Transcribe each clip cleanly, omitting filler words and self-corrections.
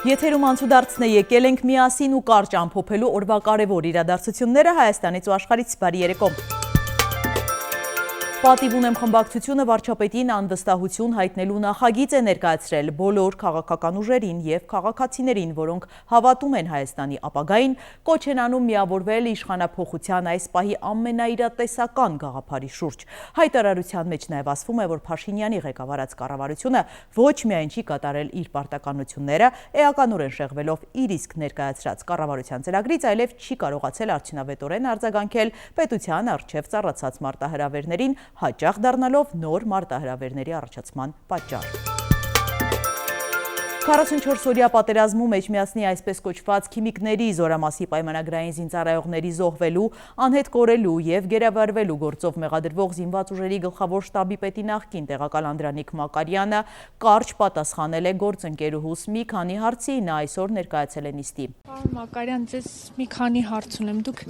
Եթերում անցուդարձն է, եկել ենք միասին ու կարճ ամփոփելու օրվա կարևոր իրադարձությունները Հայաստանից ու աշխարհից։ Բարի երեկո։ Պատիվ ունեմ խմբակցությունը վարչապետին անվստահություն հայտնելու նախագիծ է ներկայացրել բոլոր քաղաքական ուժերին և քաղաքացիներին, որոնք հավատում են Հայաստանի ապագային, կոչ են անում միավորվել իշխանափոխության այս պահի ամենաիրատեսական գաղափարի շուրջ։ Հայտարարության մեջ նաև ասվում է, որ Փաշինյանի ղեկավարած կառավարությունը ոչ միայն չի կատարել իր պարտականությունները, էականորեն շեղվելով իր իսկ ներկայացրած կառավարության ծրագրից, այլև չի կարողացել արդյունավետորեն արձագանքել պետության առջև ծառացած մարտահրավերներին, հաճախ դառնալով նոր մարտահրավերների առաջացման պատճառ։ 44-օրյա պատերազմում Էջմիածնի այսպես կոչված քիմիկների զորամասի պայմանագրային զինծառայողների զոհվելու, անհետ կորելու և գերեվարվելու գործով մեղադրվող զինված ուժերի գլխավոր շտաբի պետի նախկին տեղակալ Անդրանիկ Մակարյանը կարճ պատասխանել է գործընկերուհուս մի քանի հարցի, նա այսօր ներկայացել է նիստի։ Պարոն Մակարյան, ձեզ մի քանի հարց ունեմ, դուք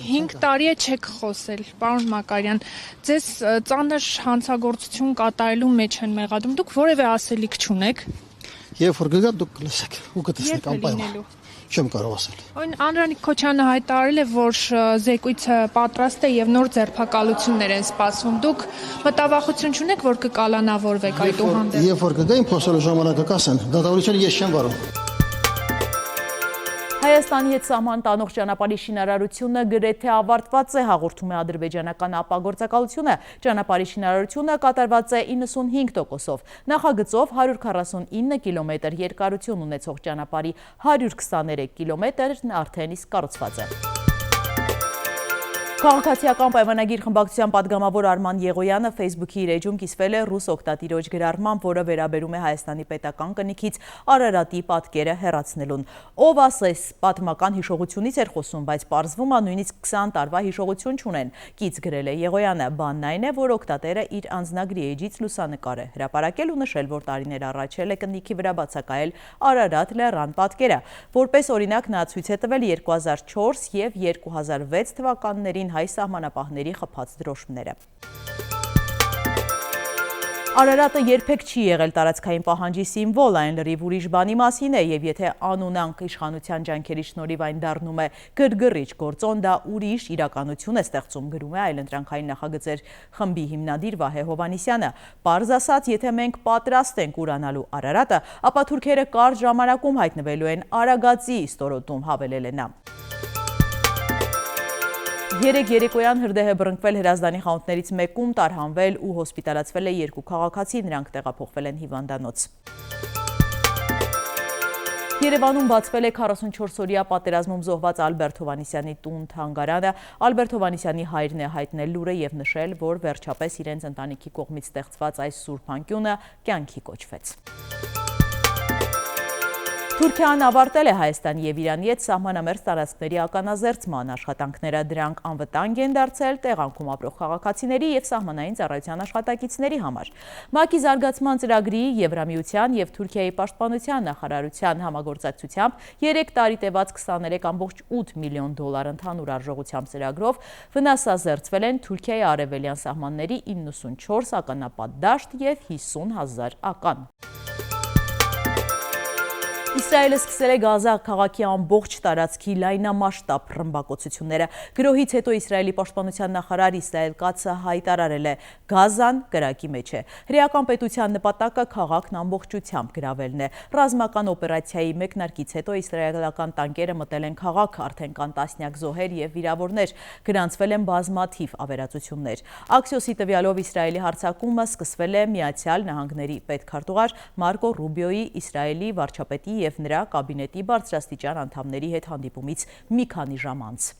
5 տարի է չեք խոսել, պարոն Մակարյան, ձեզ ծանր հանցագործություն կատարելու մեջ են մեղադրում, դուք որևէ ասելիք չունեք։ Եվ որ գգա դուք լսեք ու կտեսնեք անպայման։ Չեմ կարող ասել։ Այն Անդրանիկ Քոչյանը հայտարարել է, որ զեկույցը պատրաստ է եւ նոր ձերբակալություններ են սպասվում։ Դուք մտավախություն չունեք, որ կկալանավորվեք այդուհանդերձ։ Եվ որ գգա իմ խոսելու ժամանակը կասեն, դատավորությունը ես չեմ վարում։ Հայաստանի հետ սահման տանող ճանապարհի շինարարությունը գրեթե ավարտված է, հաղորդում է ադրբեջանական ապագործակալությունը։ Ճանապարհի շինարարությունը կատարված է 95%-ով։ Նախագծով 149 կիլոմետր երկարություն ունեցող ճանապարհի 123 կիլոմետրն արդեն իսկ կառուցված է։ Քաղաքացիական պայմանագիր խմբակցության պատգամավոր Արման Եղոյանը Facebook-ի իր էջում կիսվել է ռուս օգտատիրոջ գրառմամբ, որը վերաբերում է Հայաստանի պետական կնիքից Արարատի պատկերը հեռացնելուն։ Ով ասես պատմական հիշողությունից էր խոսում, բայց պարզվում է նույնիսկ 20 տարվա հիշողություն չունեն։ Կից գրել է Եղոյանը, բանն այն է, որ օգտատերը իր անձնագրի էջից լուսանկար է հրապարակել ու նշել, որ տարիներ առաջ էլ է կնիքի վրա բացակայել Արարատ լեռան պատկերը։ Որպես օրինակ նա ցույց է տվել 2004 և 2006 թվականներին հայ սահմանապահների խփած դրոշմները։ Արարատը երբեք չի եղել տարածքային պահանջի սիմվոլ, այն լրիվ ուրիշ բանի մասին է, և եթե անունանք իշխանության ջանքերի շնորհիվ այն դառնում է գրգռիչ գործոն, դա ուրիշ իրականություն է ստեղծում, գրում է Այլընտրանքային նախագծեր խմբի հիմնադիր Վահե Հովհաննիսյանը։ Պարզ ասած, եթե մենք պատրաստ ենք ուրանալու Արարատը, ապա թուրքերը կարճ ժամանակում հայտնվելու են Արագածի ստորոտում, հավելել է նա։ Երեկ երեկոյան հրդեհ է բռնկվել Հրազդանի խանութներից մեկում, տարհանվել ու հոսպիտալացվել է 2 քաղաքացի, նրանք տեղափոխվել են հիվանդանոց։ Երևանում բացվել է 44-օրյա պատերազմում զոհված Ալբերտ Հովհաննիսյանի տուն-թանգարանը։ Ալբերտ Հովհաննիսյանի հայրն է հայտնել լուրը և նշել, որ վերջապես իրենց ընտանիքի կողմից ստեղծված այս սուրբ անկյունը կյանքի կոչվեց։ Թուրքիան ավարտել է Հայաստանի և Իրանի հետ սահմանամերձ տարածքների ականազերծման աշխատանքները, դրանք անվտանգ են դարձել տեղանքում ապրող քաղաքացիների և սահմանային ծառայության աշխատակիցների համար։ ՄԱԿ-ի զարգացման ծրագրի, Եվրամիության և Թուրքիայի պաշտպանության նախարարության համագործակցությամբ 3 տարի տևած 23,8 միլիոն դոլար ընդհանուր արժողությամբ ծրագրով վնասազերծվել են Թուրքիայի արևելյան սահմանների 94 ականապատ դաշտ և 50,000 ական։ Իսրայելը սկսել է Գազա քաղաքի ամբողջ տարածքի լայնամասշտաբ ռմբակոծությունները։ Գրոհից հետո Իսրայելի պաշտպանության նախարար Իսրայել Կացը հայտարարել է՝ Գազան կրակի մեջ է։ Հրեական պետության նպատակը քաղաքն ամբողջությամբ գրավելն է։ Ռազմական օպերացիայի մեկնարկից հետո իսրայելական տանկերը մտել են քաղաք, արդեն կան տասնյակ զոհեր և վիրավորներ, գրանցվել են բազմաթիվ ավերածություններ։ Աքսիոսի տվյալով Իսրայելի հարձակումը սկսվել է Միացյալ Նահանգների պետքարտուղար Մարկո Ռուբիոյի Իսրայելի վարչապետի և նրա կաբինետի բարձրաստիճան անդամների հետ հանդիպումից մի քանի ժամ անց։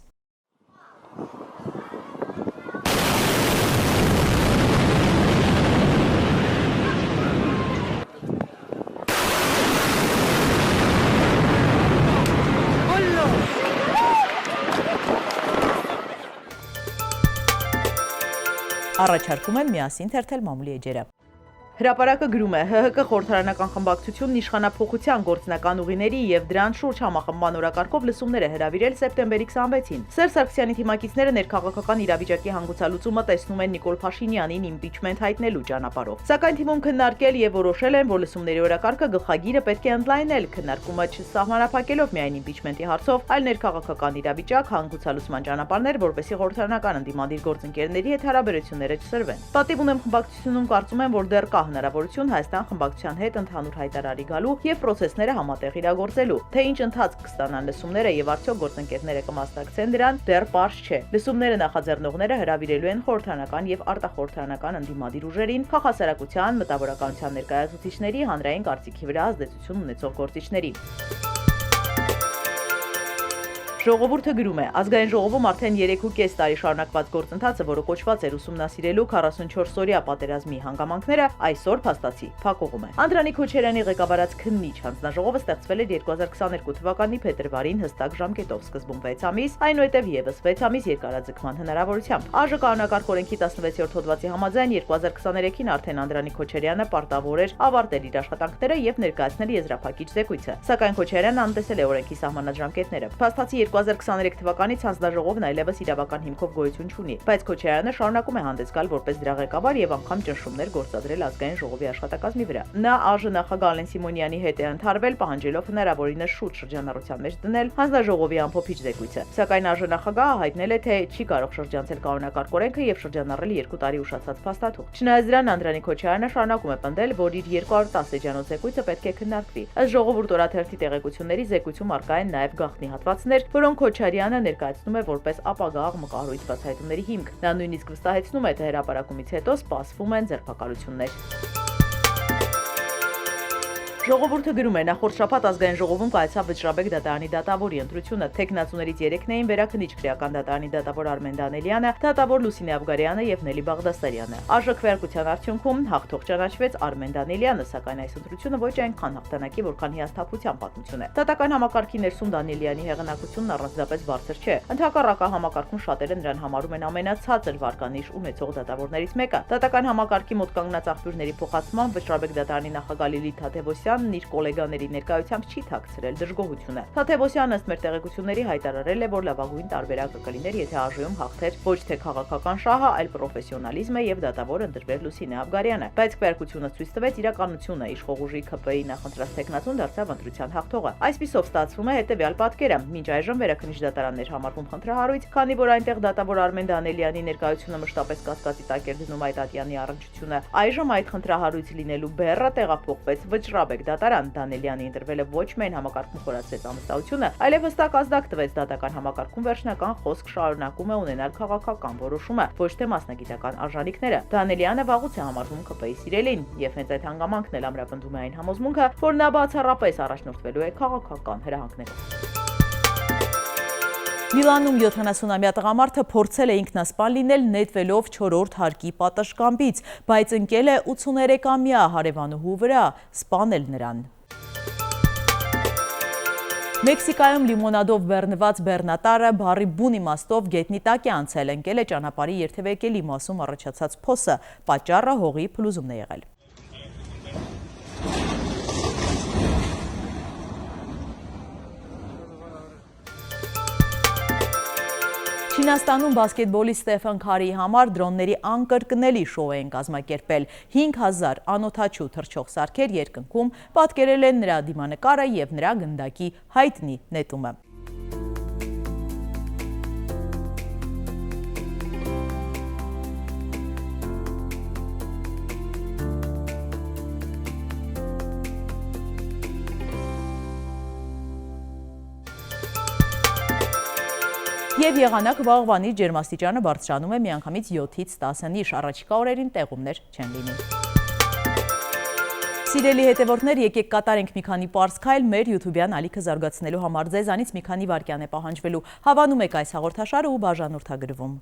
Առաջարկում եմ միասին թերթել մամուլի էջերը։ Հրապարակը գրում է ՀՀԿ խորհրդարանական խմբակցությունն իշխանափոխության գործնական ուղիների եւ դրան շուրջ համախմբման օրակարգով լսումներ է հրավիրել սեպտեմբերի 26-ին։ Սերժ Սարգսյանի թիմակիցները ներքաղաքական իրավիճակի հանգուցալուծումը տեսնում են Նիկոլ Փաշինյանին իմպիչմենտ հայտնելու ճանապարհով։ Սակայն թիմում քննարկել եւ որոշել են, որ լսումների օրակարգը գլխագիրը պետք է ընդլայնել, քննարկումը չսահմանափակելով միայն իմպիչմենտի հարցով, այլ ներքաղաքական իրավիճակ, հանգուցալուծման ճանապարհներ, որպեսզի խորհրդարանական ընդդիմադիր գործընկերների հետ հարաբերությունները չսրվեն։ Պատիվ ունեմ խմբակցությունում կարծում են, որ դեռ կա հնարավորություն Հայաստան խմբակցության հետ ընդհանուր հայտարարի գալու եւ պրոցեսները համատեղ իրագործելու։ Թե ինչ ընթացք կստանան լսումները եւ արդյոք գործընկերները կմասնակցեն դրան, դեռ պարզ չէ։ Լսումները նախաձեռնողները հրավիրելու են խորհրդարանական եւ արտախորհրդարանական ընդդիմադիր ուժերին, քաղաքասարակության, մտավորականության ներկայացուցիչների, հանրային կարծիքի վրա ազդեցություն ունեցող գործիչներին։ Ժողովուրդը գրում է. ազգային ժողովում արդեն 3.5 տարի շարունակված գործընթացը, որը կոչված էր ուսումնասիրելու 44-օրյա պատերազմի հանգամանքները, այսօր փաստացի փակուղում է։ Անդրանիկ Քոչարյանի ղեկավարած քննիչ հանձնաժողովը ստեղծվել էր 2022 թվականի փետրվարին հստակ ժամկետով, սկզբում 6 ամիս, այնուհետև եւս 6 ամիս երկարաձգման հնարավորությամբ։ ԱԺ կանոնակարգ օրենքի 16-րդ հոդվածի համաձայն 2023-ին արդեն Անդրանիկ Քոչարյանը պարտավոր էր ավարտել իր աշխատանքները եւ ներկայացնել եզրափակիչ զեկույցը։ Սակայն Քոչարյանն անտեսել է օրենքի սահմանած ժամկետները։ Փաստացի 2023 թվականից հանձնաժողովն այլևս իրավական հիմքով գոյություն չունի, բայց Քոչարյանը շարունակում է հանդես գալ որպես դրա ղեկավար եւ անգամ ճնշումներ գործադրել ազգային ժողովի աշխատակազմի վրա։ Նա ԱԺ նախագահ Ալեն Սիմոնյանի հետ է ընդհարվել, պահանջելով հնարավորինս շուտ շրջանառության մեջ դնել հանձնաժողովի ամփոփիչ զեկույցը։ Սակայն ԱԺ նախագահը հայտնել է, թե չի կարող շրջանցել կանոնակարգ օրենքը եւ շրջանառել 2 տարի ուշացած փաստաթուղթ։ Չնայած դրան, Անդրանիկ Քոչարյանը շարունակում է պնդել, որ իր 210 էջանոց զեկույցը պետք է քննարկվի։ Ըստ ժողովուրդ օրաթերթի տեղեկությունների զեկույցում առկա են նաեւ գաղտնի հատվածներ, որոնք Քոչարյանը ներկայացնում է որպես ապագա աղմկահարույց բացահայտումների հիմք։ Նա նույնիսկ վստահեցնում է, թե հրապարակումից հետո սպասվում են ձերբակալություններ։ Ժողովուրդը գրում է. նախորդ շաբաթ ազգային ժողովում կայացավ Վճռաբեկ դատարանի դատավորի ընտրությունը։ Թեկնածուներից 3-ն էին վերաքննիչ քրեական դատարանի դատավոր Արմեն Դանելյանը, դատավոր Լուսինե Ավգարյանը եւ Նելի Բաղդասարյանը։ ԱԺ քվեարկության արդյունքում հաղթող ճանաչվեց Արմեն Դանելյանը, սակայն այս ընտրությունը ոչ այնքան հաղթանակի, որքան հիասթափության պատմություն է։ Դատական համակարգի ներսում Դանելյանի հեղինակությունն առանձնապես բարձր չէ։ Ընդհակառակը համակարգում շատերը նրան համարում են ամենացածր վարկանիշ ունեցող դատավորներից մեկը։ Դատական համակարգի մոտ կանգնած աղբյուրների փոխանցմամբ Վճռաբեկ դատարանի նախագահ Լիլիթ Թադևոսյանն իր կոլեգաների ներկայությամբ չի թաքցրել դժգոհությունը։ Թադևոսյանը ըստ մեր տեղեկությունների հայտարարել է, որ լավագույն տարբերակը կլիներ, եթե ԱԺ-ում հաղթեր ոչ թե քաղաքական շահը, այլ պրոֆեսիոնալիզմը եւ դատավոր ընտրվեր Լուսինե Ավգարյանը։ Բայց քվեարկությունը ցույց տվեց իրականությունը, իշխող ուժի ՔՊ-ի նախընտրած տեխնատուն դարձավ ընտրության հաղթողը։ Այսպիսով ստացվում է հետեւյալ պատկերը. մինչ այժմ վերաքննիչ դատարաններ համարվում խնդրահարույց, քանի որ այնտեղ դատավոր Արմեն Դանելյանի ներկայությունը մշտապես կասկածի տակ էր դնում այդ ատյանի առնչությունը, այժմ այդ խնդրահարույց լինելու բեռը տեղափոխվեց Վճռաբեկ դատարան։ Դանելյանի ընտրվելը ոչ միայն համակարգում խորացրեց ամստությունը, այլև հստակ ազդակ տվեց դատական համակարգում վերջնական խոսք շարունակում է ունենալ քաղաքական որոշումը, ոչ թե մասնագիտական արժանինքները։ Դանելյանը վաղուց է համարվում ԿՊ-ի սիրելին, եւ հենց այդ հանգամանքն էլ ամրապնդում է այն համոզմունքը, որ նա բացառապես առաջնորդվելու է քաղաքական հրահանգներով։ Միլանում 70-ամյա տղամարդը փորձել է ինքնասպան լինել նետվելով 4-րդ հարկի պատշգամբից, բայց ընկել է 83-ամյա հարևանուհու վրա, սպանել նրան։ Մեքսիկայում լիմոնադով բեռնված բեռնատարը բառի բուն իմաստով գետնի տակ է անցել, ընկել է ճանապարհի երթևեկելի մասում առաջացած փոսը, պատճառը հողի փլուզումն է եղել։ Չինաստանում բասկետբոլի Ստեֆան Քարիի համար դրոնների անկրկնելի շոու են կազմակերպել։ 5000 անօդաչու թռչող սարքեր երկնքում պատկերել են նրա դիմանկարը եւ նրա գնդակի հայտնի նետումը։ Եվ եղանակ վաղվանից ջերմաստիճանը բարձրանում է միանգամից 7-ից 10-ին, առաջիկա օրերին տեղումներ չեն լինի։ Սիրելի հետևորդներ, եկեք կատարենք մի քանի պարզ քայլ մեր YouTube-յան ալիքը զարգացնելու համար, ձեզանից մի քանի վայրկյան է պահանջվելու։ Հավանում եք այս հաղորդաշարը ու բաժանորդագրվում։